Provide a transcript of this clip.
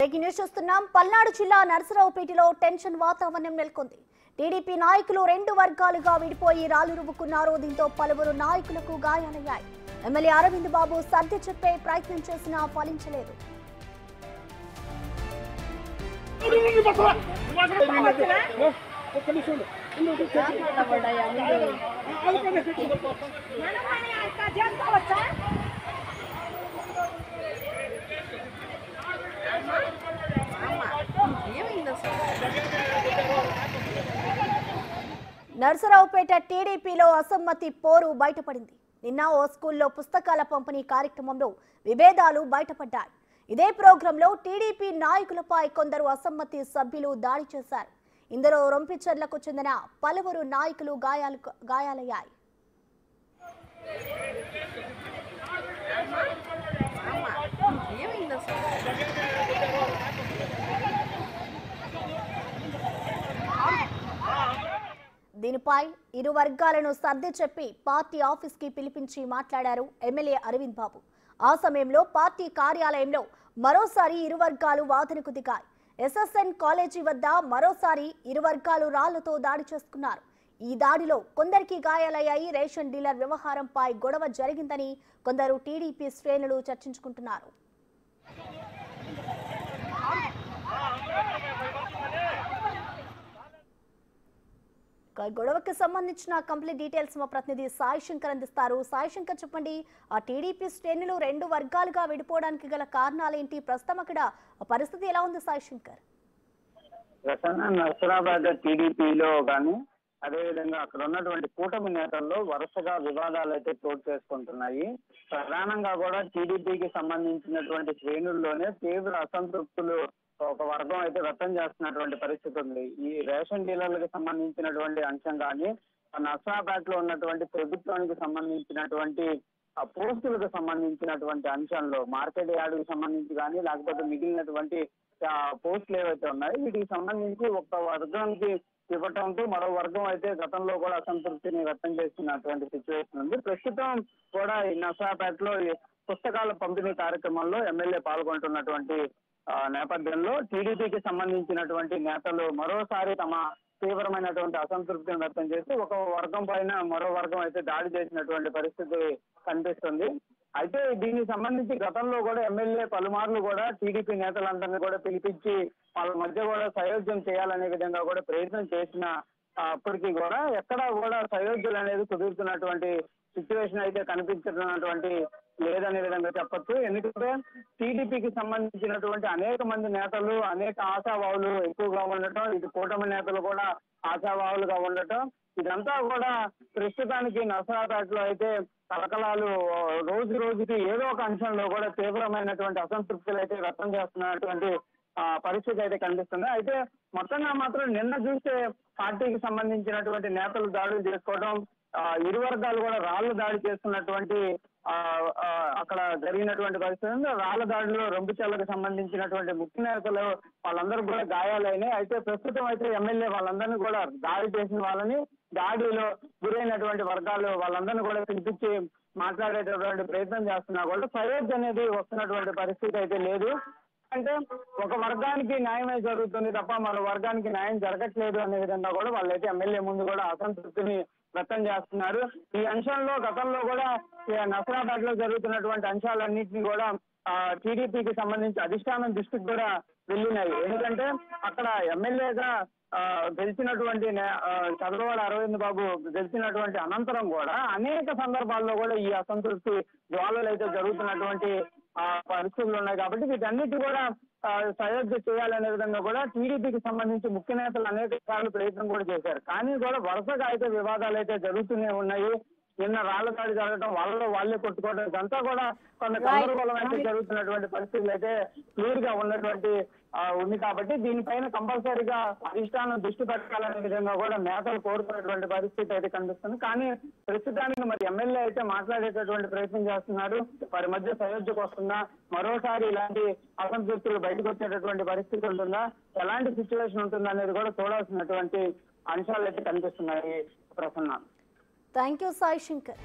News చూస్తున్నాం. పల్నాడు జిల్లా నర్సరావుపేటలో tension వాతావరణం నెలకొంది. టీడీపీ నాయకులు రెండు వర్గాలుగా విడిపోయి రాలురువుకున్నారు. దీంతో పలువురు నాయకులకు గాయాలయ్యాయి. ఎమ్మెల్యే అరవింద్ బాబు సర్ది చెప్పే ప్రయత్నం చేసినా ఫలించలేదు. నర్సరావుపేట టీడీపీలో అసమ్మతి పోరు బయటపడింది. నిన్న ఓ స్కూల్లో పుస్తకాల పంపిణీ కార్యక్రమంలో విభేదాలు బయటపడ్డాయి. ఇదే ప్రోగ్రాంలో టీడీపీ నాయకులపై కొందరు అసమ్మతి సభ్యులు దాడి చేశారు. ఇందులో రొంపిచెర్లకు చెందిన పలువురు నాయకులు గాయాలయ్యాయి. దీనిపై ఇరు వర్గాలను సర్ది చెప్పి పార్టీ ఆఫీస్ కి పిలిపించి మాట్లాడారు ఎమ్మెల్యే అరవింద్ బాబు. ఆ సమయంలో పార్టీ కార్యాలయంలో మరోసారి ఇరు వర్గాలు వాదనకు దిగాయి. ఎస్ఎస్ఎన్ కాలేజీ వద్ద మరోసారి ఇరు వర్గాలు రాళ్లతో దాడి చేసుకున్నారు. ఈ దాడిలో కొందరికి గాయాలయ్యాయి. రేషన్ డీలర్ వ్యవహారంపై గొడవ జరిగిందని కొందరు టీడీపీ శ్రేణులు చర్చించుకుంటున్నారు. గొడవకి సంబంధించిన కంప్లీట్ డీటెయిల్స్ మా ప్రతినిధి సాయి శంకర్ అందిస్తారు. సాయి శంకర్, చెప్పండి, ఆ టీడీపీ శ్రేణులు రెండు వర్గాలుగా విడిపోవడానికి గల కారణాలేంటి? ప్రస్తుతం అక్కడ పరిస్థితి ఎలా ఉంది సాయి శంకర్? నర్సరాబాద్ టీడీపీలో కానీ అదేవిధంగా అక్కడ ఉన్నటువంటి కూటమి నేతల్లో వరుసగా వివాదాలు అయితే చోటు చేసుకుంటున్నాయి. ప్రధానంగా కూడా టీడీపీకి సంబంధించినటువంటి శ్రేణుల్లోనే తీవ్ర అసంతృప్తులు ఒక వర్గం అయితే వ్యక్తం చేస్తున్నటువంటి పరిస్థితి ఉంది. ఈ రేషన్ డీలర్లకు సంబంధించినటువంటి అంశం కానీ, నర్సరాబాద్ లో ఉన్నటువంటి ప్రభుత్వానికి సంబంధించినటువంటి పోస్టులకు సంబంధించినటువంటి అంశంలో మార్కెట్ యార్డుకు సంబంధించి కానీ లేకపోతే మిగిలినటువంటి పోస్టులు ఏవైతే ఉన్నాయో వీటికి సంబంధించి ఒక వర్గానికి ఇవ్వటంతో మరో వర్గం అయితే గతంలో కూడా అసంతృప్తిని వ్యక్తం చేస్తున్నటువంటి సిచ్యువేషన్ ఉంది. ప్రస్తుతం కూడా ఈ నర్సరాబాద్లో పుస్తకాల పంపిణీ కార్యక్రమంలో ఎమ్మెల్యే పాల్గొంటున్నటువంటి నేపథ్యంలో టీడీపీకి సంబంధించినటువంటి నేతలు మరోసారి తమ తీవ్రమైనటువంటి అసంతృప్తిని వ్యక్తం చేసి ఒక వర్గం పైన మరో వర్గం అయితే దాడి చేసినటువంటి పరిస్థితి కనిపిస్తుంది. అయితే దీనికి సంబంధించి గతంలో కూడా ఎమ్మెల్యే పలుమార్లు కూడా టీడీపీ నేతలందరినీ కూడా పిలిపించి వాళ్ళ మధ్య కూడా సయోధ్యం చేయాలనే విధంగా కూడా ప్రయత్నం చేసిన అప్పటికీ కూడా ఎక్కడా కూడా సయోధ్యులు అనేది కుదురుతున్నటువంటి సిచ్యువేషన్ అయితే కనిపించినటువంటి లేదనే విధంగా చెప్పొచ్చు. ఎందుకంటే టీడీపీకి సంబంధించినటువంటి అనేక మంది నేతలు అనేక ఆశావాహులు ఎక్కువగా ఉండటం, ఇది కూటమి నేతలు కూడా ఆశావాహులుగా ఉండటం, ఇదంతా కూడా ప్రస్తుతానికి నర్సరాబాద్లో అయితే కలకలాలు రోజు రోజుకి ఏదో ఒక అంశంలో కూడా తీవ్రమైనటువంటి అసంతృప్తులు అయితే వ్యక్తం చేస్తున్నటువంటి పరిస్థితి అయితే కనిపిస్తుంది. అయితే మొత్తంగా మాత్రం నిన్న చూస్తే పార్టీకి సంబంధించినటువంటి నేతలు దాడులు చేసుకోవడం, ఇరు వర్గాలు కూడా రాళ్లు దాడి చేస్తున్నటువంటి అక్కడ జరిగినటువంటి పరిస్థితి. రాళ్ల దాడిలో రొంపిచెర్లకు సంబంధించినటువంటి ముఖ్య నేతలు వాళ్ళందరూ కూడా గాయాలైనాయి. అయితే ప్రస్తుతం అయితే ఎమ్మెల్యే వాళ్ళందరినీ కూడా దాడి చేసిన వాళ్ళని, దాడిలో గురైనటువంటి వర్గాలు వాళ్ళందరినీ కూడా పిలిపించి మాట్లాడేటటువంటి ప్రయత్నం చేస్తున్నా కూడా సయోధ్య అనేది వస్తున్నటువంటి పరిస్థితి అయితే లేదు. అంటే ఒక వర్గానికి న్యాయమే జరుగుతుంది తప్ప మరో వర్గానికి న్యాయం జరగట్లేదు అనే విధంగా కూడా వాళ్ళైతే ఎమ్మెల్యే ముందు కూడా అసంతృప్తిని వ్యక్తం చేస్తున్నారు. ఈ అంశంలో గతంలో కూడా నర్సరాబాద్ లో జరుగుతున్నటువంటి అంశాలన్నింటినీ కూడా టీడీపీకి సంబంధించి అధిష్టానం దృష్టికి కూడా వెళ్ళినాయి. ఎందుకంటే అక్కడ ఎమ్మెల్యేగా గెలిచినటువంటి చంద్రబాబు అరవింద్ బాబు గెలిచినటువంటి అనంతరం కూడా అనేక సందర్భాల్లో కూడా ఈ అసంతృప్తి జ్వాలలు అయితే జరుగుతున్నటువంటి పరిస్థితులు ఉన్నాయి. కాబట్టి వీటన్నిటి కూడా సయోధ్య చేయాలనే విధంగా కూడా టీడీపీకి సంబంధించి ముఖ్య నేతలు అనేక సార్లు ప్రయత్నం కూడా చేశారు. కానీ కూడా వరుసగా అయితే వివాదాలు అయితే జరుగుతూనే ఉన్నాయి. నిన్న రాళ్ల దాడి జరగడం, వాళ్ళలో వాళ్ళే కొట్టుకోవడం, ఇదంతా కూడా కొంత గందరగోళం అయితే జరుగుతున్నటువంటి పరిస్థితులు అయితే క్లియర్ గా ఉన్నటువంటి ఉంది. కాబట్టి దీనిపైన కంపల్సరీగా అధిష్టానం దృష్టి పెట్టాలనే విధంగా కూడా నేతలు కోరుకున్నటువంటి పరిస్థితి అయితే కనిపిస్తుంది. కానీ ప్రస్తుతానికి మరి ఎమ్మెల్యే అయితే మాట్లాడేటటువంటి ప్రయత్నం చేస్తున్నారు. వారి మధ్య సయోధ్యకు వస్తుందా, మరోసారి ఇలాంటి అసంతృప్తులు బయటకు వచ్చేటటువంటి పరిస్థితి ఉంటుందా, ఎలాంటి సిచ్యువేషన్ ఉంటుందా అనేది కూడా చూడాల్సినటువంటి అంశాలు అయితే కనిపిస్తున్నాయి. Prasanna, thank you Sai Shankar.